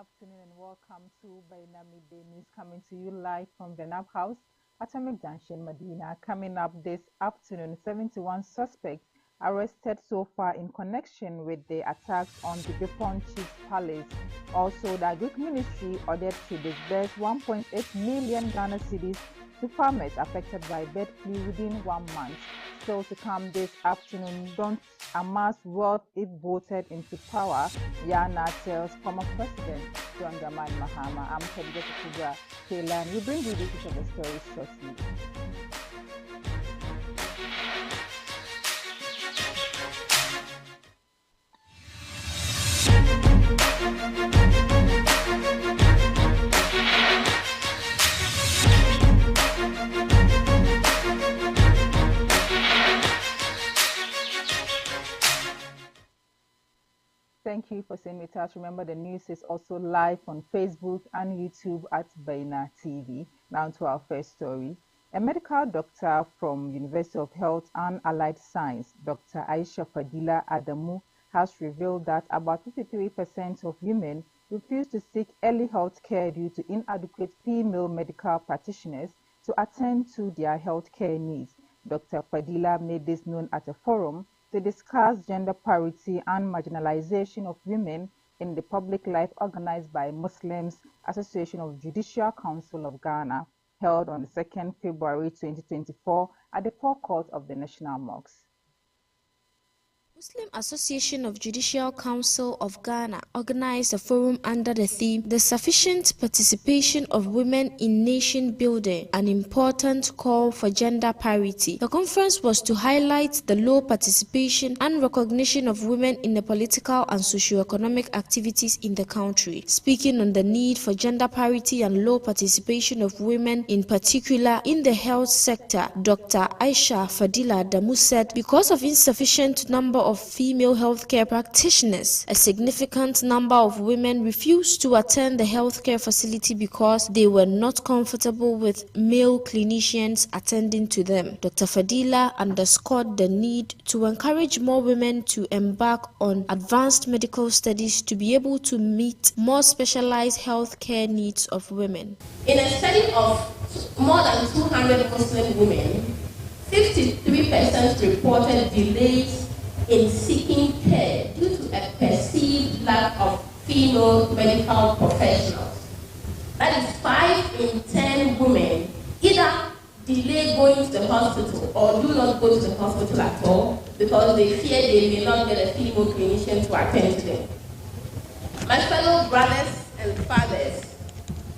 afternoon and welcome to Baina Midday News coming to you live from the NAB House, Atomic Junction, Medina. Coming up this afternoon, 71 suspects arrested so far in connection with the attacks on the Bipon Chief's Palace. Also, the Agric Ministry ordered to disburse 1.8 million Ghana cedis to farmers affected by bird flu within 1 month. Still to come this afternoon, don't amass wealth if voted into power, Yana tells former President John Dramani Mahama. I'm Khadija Kubra Taylor, and we bring you details of the story shortly. Thank you for staying with us. Remember, the news is also live on Facebook and YouTube at Baina TV. Now to our first story. A medical doctor from University of Health and Allied Science, Dr. Aisha Fadila Adamu, has revealed that about 53% of women refuse to seek early health care due to inadequate female medical practitioners to attend to their health care needs. Dr. Fadila made this known at a forum to discuss gender parity and marginalization of women in the public life organized by Muslims Association of Judicial Council of Ghana, held on the 2nd February 2024 at the forecourt of the National Mosque. Muslim Association of Judicial Council of Ghana organized a forum under the theme The Sufficient Participation of Women in Nation Building, an important call for gender parity. The conference was to highlight the low participation and recognition of women in the political and socio-economic activities in the country. Speaking on the need for gender parity and low participation of women, in particular in the health sector, Dr. Aisha Fadila Adamu said because of insufficient number of female healthcare practitioners, a significant number of women refused to attend the healthcare facility because they were not comfortable with male clinicians attending to them. Dr. Fadila underscored the need to encourage more women to embark on advanced medical studies to be able to meet more specialized healthcare needs of women. In a study of more than 200 Muslim women, 53% reported delays in seeking care due to a perceived lack of female medical professionals. That is 5 in 10 women either delay going to the hospital or do not go to the hospital at all because they fear they may not get a female clinician to attend to them. My fellow brothers and fathers,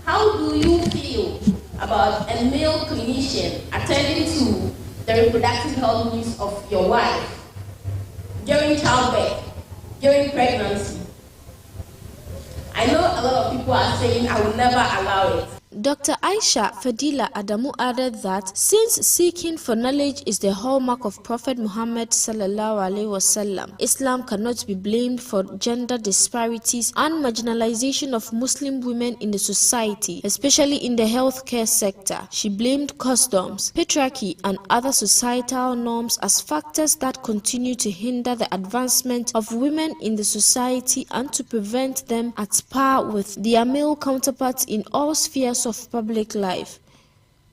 how do you feel about a male clinician attending to the reproductive health needs of your wife during childbirth, during pregnancy? I know a lot of people are saying, I will never allow it. Dr. Aisha Fadila Adamu added that since seeking for knowledge is the hallmark of Prophet Muhammad sallallahu alaihi wasallam, Islam cannot be blamed for gender disparities and marginalization of Muslim women in the society, especially in the healthcare sector. She blamed customs, patriarchy, and other societal norms as factors that continue to hinder the advancement of women in the society and to prevent them at par with their male counterparts in all spheres of public life.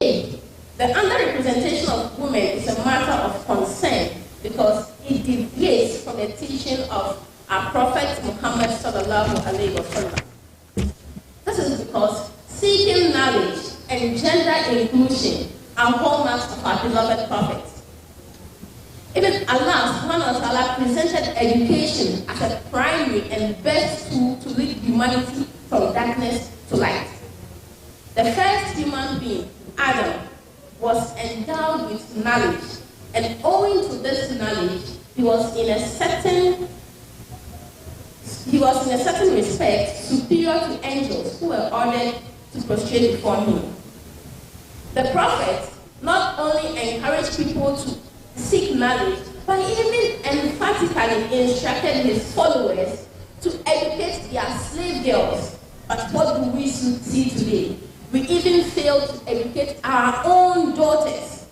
The underrepresentation of women is a matter of concern because it deviates from the teaching of our Prophet Muhammad sallallahu alaihi wasallam. This is because seeking knowledge and gender inclusion are hallmarks of our beloved Prophet. Even Allah subhanahu wa ta'ala presented education as a primary and best tool to lead humanity from darkness to light. The first human being, Adam, was endowed with knowledge, and owing to this knowledge, he was in a certain respect superior to angels who were ordered to prostrate before him. The Prophet not only encouraged people to seek knowledge, but even emphatically instructed his followers to educate their slave girls. But what do we see today? We even fail to educate our own daughters.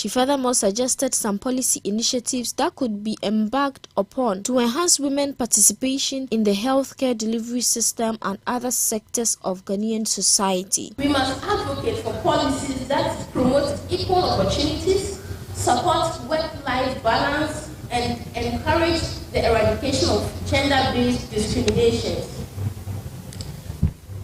She furthermore suggested some policy initiatives that could be embarked upon to enhance women participation in the healthcare delivery system and other sectors of Ghanaian society. We must advocate for policies that promote equal opportunities, support work-life balance, and encourage the eradication of gender-based discrimination.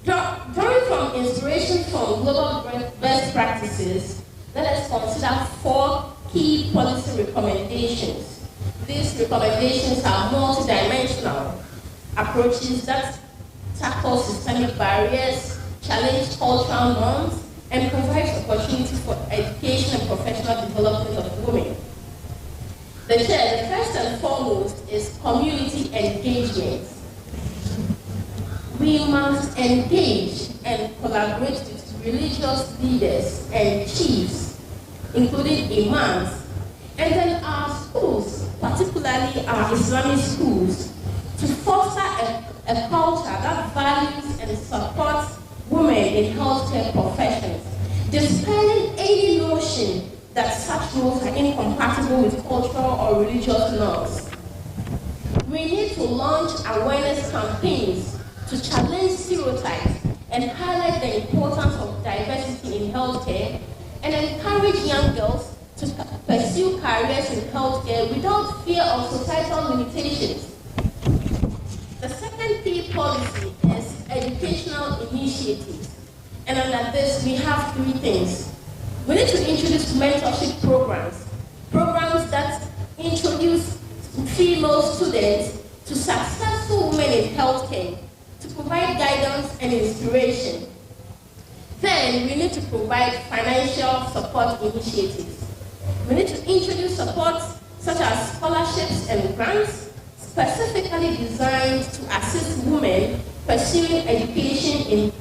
Drawing from inspiration from global best practices, let us consider 4 key policy recommendations. These recommendations are multidimensional approaches that tackle systemic barriers, challenge cultural norms, and provide opportunity for education and professional development of women. The first and foremost is community engagement. We must engage and collaborate with religious leaders and chiefs, including imams, and then our schools, particularly our Islamic schools, to foster a culture that values and supports women in healthcare professions, dispelling any notion that such roles are incompatible with cultural or religious norms. We need to launch awareness campaigns to challenge stereotypes and highlight the importance of diversity in healthcare and encourage young girls to pursue careers in healthcare without fear of societal limitations. The second key policy is educational initiatives. And under this, we have 3 things. We need to introduce mentorship programs that introduce female students to successful women in healthcare, to provide guidance and inspiration. Then we need to provide financial support initiatives. We need to introduce support such as scholarships and grants specifically designed to assist women pursuing education in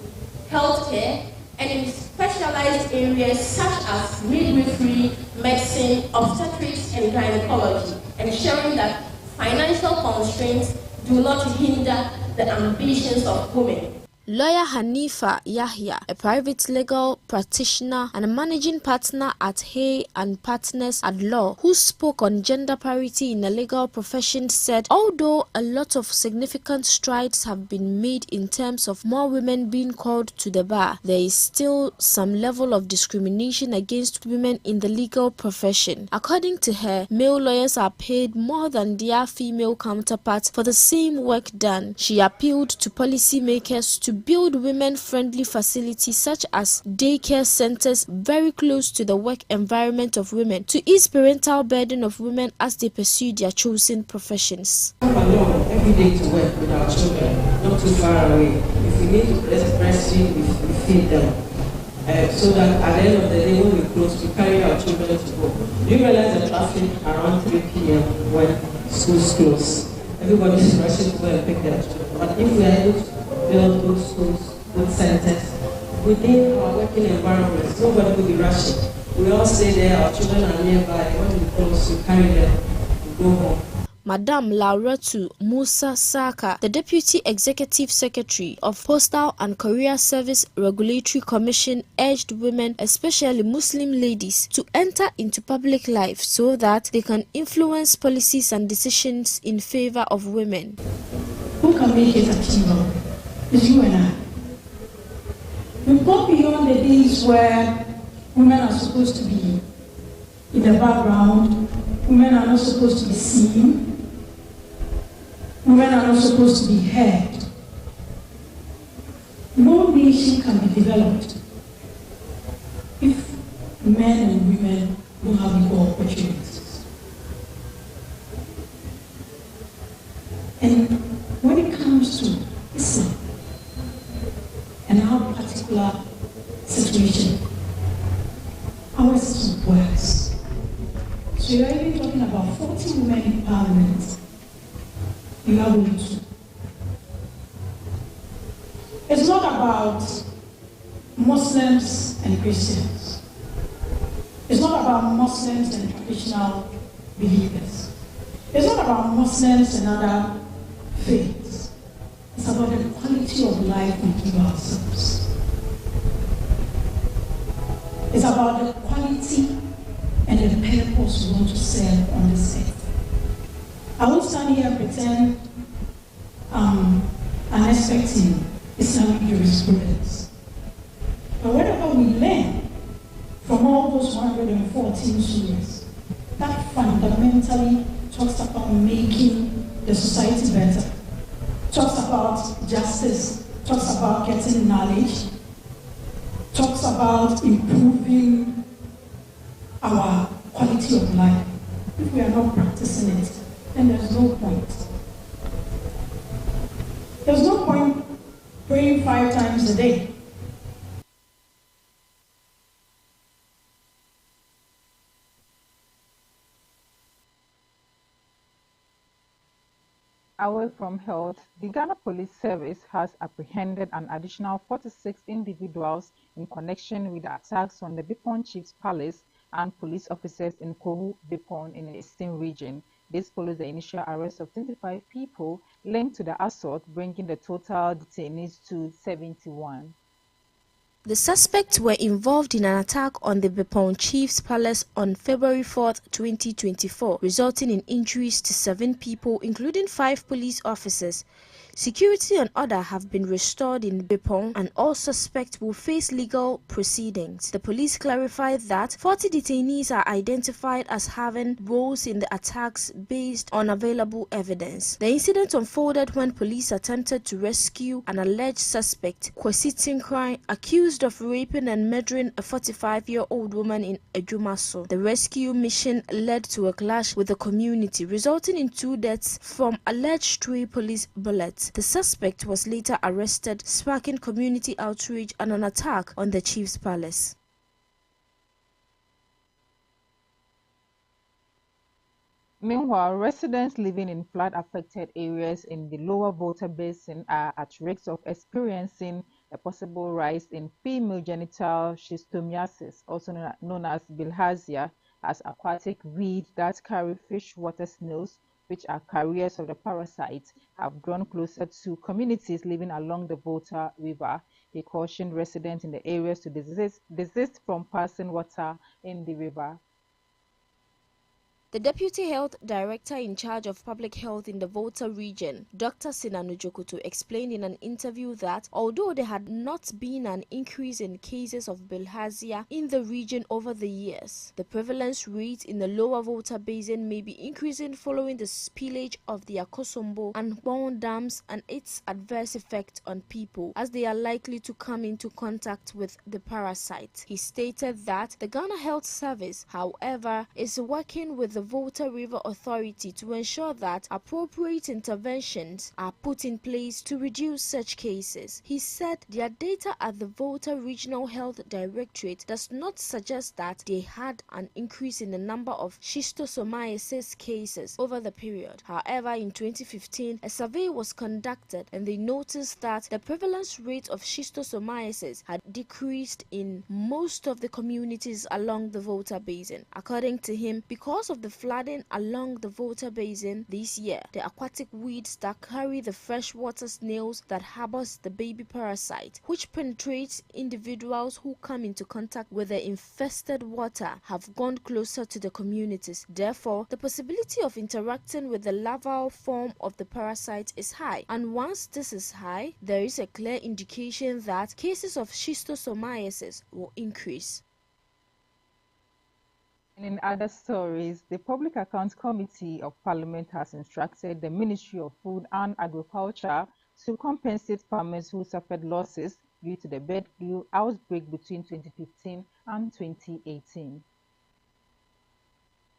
healthcare and in specialized areas such as midwifery, medicine, obstetrics, and gynecology, ensuring that financial constraints do not hinder the ambitions of women. Lawyer Hanifa Yahya, a private legal practitioner and a managing partner at Hay and Partners at Law, who spoke on gender parity in the legal profession, said although a lot of significant strides have been made in terms of more women being called to the bar, there is still some level of discrimination against women in the legal profession. According to her, male lawyers are paid more than their female counterparts for the same work done. She appealed to policymakers to build women-friendly facilities such as daycare centers very close to the work environment of women to ease parental burden of women as they pursue their chosen professions. Come along every day to work with our children, not too far away. If we need to breastfeed, we feed them. So that at the end of the day, when we close, we carry our children to go. Do you realize the traffic around 3 p.m. when schools close? Everybody is rushing to go and pick their children. But if we are able to build good schools, good centers, within our working environments, nobody will be rushing. We all stay there, our children are nearby, when we close, we carry them, we go home. Madam Lauratu Musa Saka, the Deputy Executive Secretary of Postal and Courier Service Regulatory Commission, urged women, especially Muslim ladies, to enter into public life so that they can influence policies and decisions in favor of women. Who can make it achievable? It's you and I. We've gone beyond the days where women are supposed to be in the background, women are not supposed to be seen, women are not supposed to be heard. No nation can be developed if men and women don't have equal opportunities. And when it comes to Islam and our particular situation, our system works. So you're even talking about 40 women in parliament. You have only 2. It's not about Muslims and Christians. It's not about Muslims and traditional believers. It's not about Muslims and other faiths. It's about the quality of life we give ourselves. It's about the quality and the purpose we want to serve on this earth. I won't stand here and pretend I'm an expert in Islamic jurisprudence. But whatever we learn from all those 114 surahs, that fundamentally talks about making the society better, talks about justice, talks about getting knowledge, talks about improving our quality of life. If we are not practicing it, then there's no point. There's no point praying 5 times a day. Away from health, the Ghana Police Service has apprehended an additional 46 individuals in connection with the attacks on the Bipon Chief's Palace and police officers in Kohu Bipon in the Eastern region. This follows the initial arrest of 25 people linked to the assault, bringing the total detainees to 71. The suspects were involved in an attack on the Bipon Chief's Palace on February 4, 2024, resulting in injuries to 7 people, including 5 police officers. Security and order have been restored in Bipon, and all suspects will face legal proceedings. The police clarified that 40 detainees are identified as having roles in the attacks based on available evidence. The incident unfolded when police attempted to rescue an alleged suspect, Kwesi Tinkran, accused of raping and murdering a 45-year-old woman in Ejumaso. The rescue mission led to a clash with the community, resulting in 2 deaths from alleged stray police bullets. The suspect was later arrested, sparking community outrage and an attack on the Chief's Palace. Meanwhile, residents living in flood-affected areas in the lower Volta Basin are at risk of experiencing a possible rise in female genital schistosomiasis, also known as bilharzia, as aquatic weeds that carry freshwater snails, which are carriers of the parasite, have grown closer to communities living along the Volta River. They cautioned residents in the areas to desist from passing water in the river. The Deputy Health Director in charge of public health in the Volta region, Dr. Sinanu Jokoto, explained in an interview that although there had not been an increase in cases of bilharzia in the region over the years, the prevalence rate in the lower Volta Basin may be increasing following the spillage of the Akosombo and Gbon dams and its adverse effect on people as they are likely to come into contact with the parasite. He stated that the Ghana Health Service, however, is working with the Volta River Authority to ensure that appropriate interventions are put in place to reduce such cases. He said their data at the Volta Regional Health Directorate does not suggest that they had an increase in the number of schistosomiasis cases over the period. However, in 2015, a survey was conducted and they noticed that the prevalence rate of schistosomiasis had decreased in most of the communities along the Volta Basin. According to him, because of the flooding along the Volta Basin this year, the aquatic weeds that carry the freshwater snails that harbors the baby parasite, which penetrates individuals who come into contact with the infested water, have gone closer to the communities. Therefore, the possibility of interacting with the larval form of the parasite is high, and once this is high, there is a clear indication that cases of schistosomiasis will increase. In other stories, the Public Accounts Committee of Parliament has instructed the Ministry of Food and Agriculture to compensate farmers who suffered losses due to the bird flu outbreak between 2015 and 2018.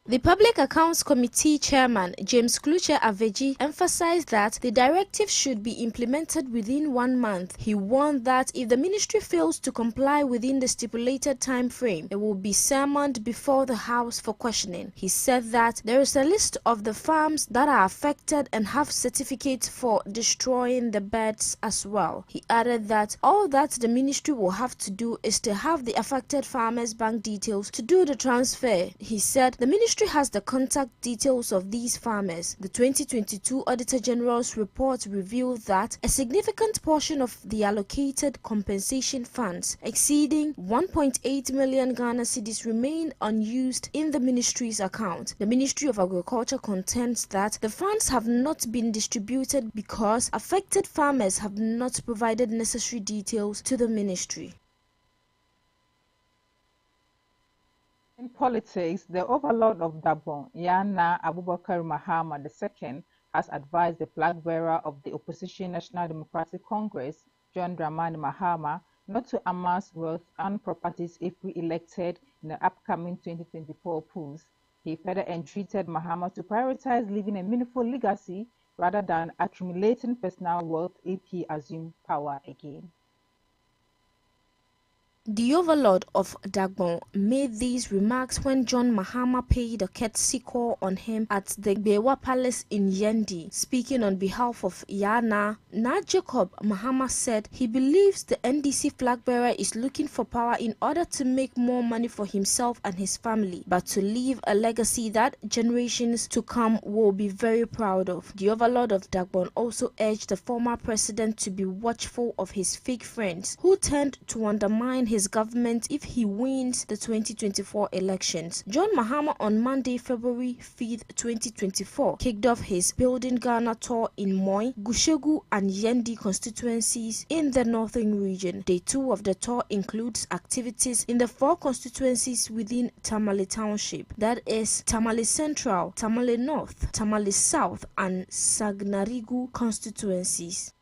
The Public Accounts Committee Chairman, James Kluche Aveji, emphasized that the directive should be implemented within 1 month. He warned that if the ministry fails to comply within the stipulated time frame, it will be summoned before the House for questioning. He said that there is a list of the farms that are affected and have certificates for destroying the birds as well. He added that all that the ministry will have to do is to have the affected farmers' bank details to do the transfer. He said the ministry ministry has the contact details of these farmers. The 2022 Auditor General's report revealed that a significant portion of the allocated compensation funds, exceeding 1.8 million Ghana cedis, remain unused in the ministry's account. The Ministry of Agriculture contends that the funds have not been distributed because affected farmers have not provided necessary details to the ministry. In politics, the overlord of Gabon, Yana Abubakar Mahama II, has advised the flag bearer of the opposition National Democratic Congress, John Dramani Mahama, not to amass wealth and properties if re-elected in the upcoming 2024 polls. He further entreated Mahama to prioritize leaving a meaningful legacy rather than accumulating personal wealth if he assumed power again. The overlord of Dagbon made these remarks when John Mahama paid a courtesy call on him at the Bewa Palace in Yendi. Speaking on behalf of Yana, Jacob Mahama said he believes the NDC flag bearer is looking for power in order to make more money for himself and his family, but to leave a legacy that generations to come will be very proud of. The overlord of Dagbon also urged the former president to be watchful of his fake friends who tend to undermine his government if he wins the 2024 elections. John Mahama on Monday, February 5th, 2024, kicked off his Building Ghana tour in Moi, Gushegu and Yendi constituencies in the northern region. Day 2 of the tour includes activities in the 4 constituencies within Tamale Township, that is Tamale Central, Tamale North, Tamale South and Sagnarigu constituencies.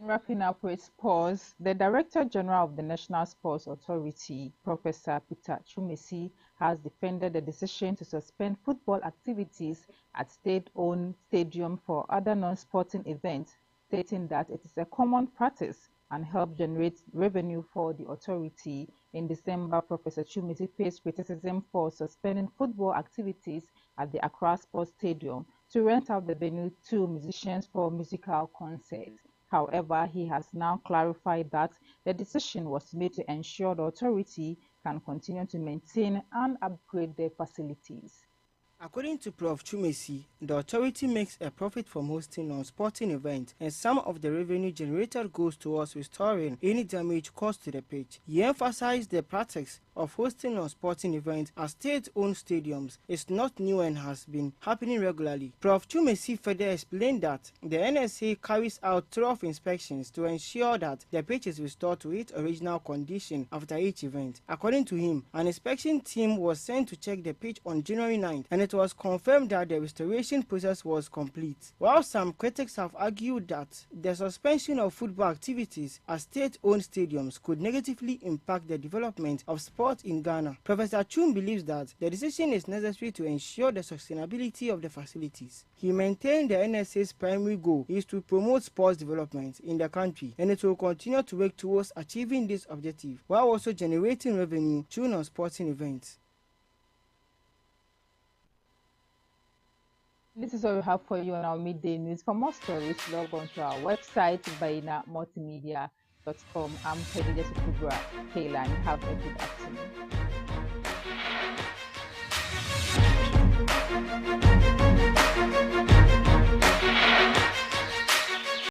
Wrapping up with sports, the Director General of the National Sports Authority, Professor Peter Twumasi, has defended the decision to suspend football activities at state-owned stadium for other non-sporting events, stating that it is a common practice and help generate revenue for the authority. In December, Professor Twumasi faced criticism for suspending football activities at the Accra Sports Stadium to rent out the venue to musicians for musical concerts. However, he has now clarified that the decision was made to ensure the authority can continue to maintain and upgrade their facilities. According to Prof. Twumasi, the authority makes a profit from hosting non-sporting events, and some of the revenue generated goes towards restoring any damage caused to the pitch. He emphasized the practice of hosting non-sporting events at state-owned stadiums is not new and has been happening regularly. Prof. Twumasi further explained that the NSA carries out thorough inspections to ensure that the pitch is restored to its original condition after each event. According to him, an inspection team was sent to check the pitch on January 9th, and it was confirmed that the restoration process was complete. While some critics have argued that the suspension of football activities at state-owned stadiums could negatively impact the development of sport in Ghana, Professor Chum believes that the decision is necessary to ensure the sustainability of the facilities. He maintained the NSA's primary goal is to promote sports development in the country, and it will continue to work towards achieving this objective while also generating revenue through non-sporting events. This is what we have for you on our midday news. For more stories, log on to our website, bainamultimedia.com. I'm Khadija Kubra Kaylan. Have a good afternoon.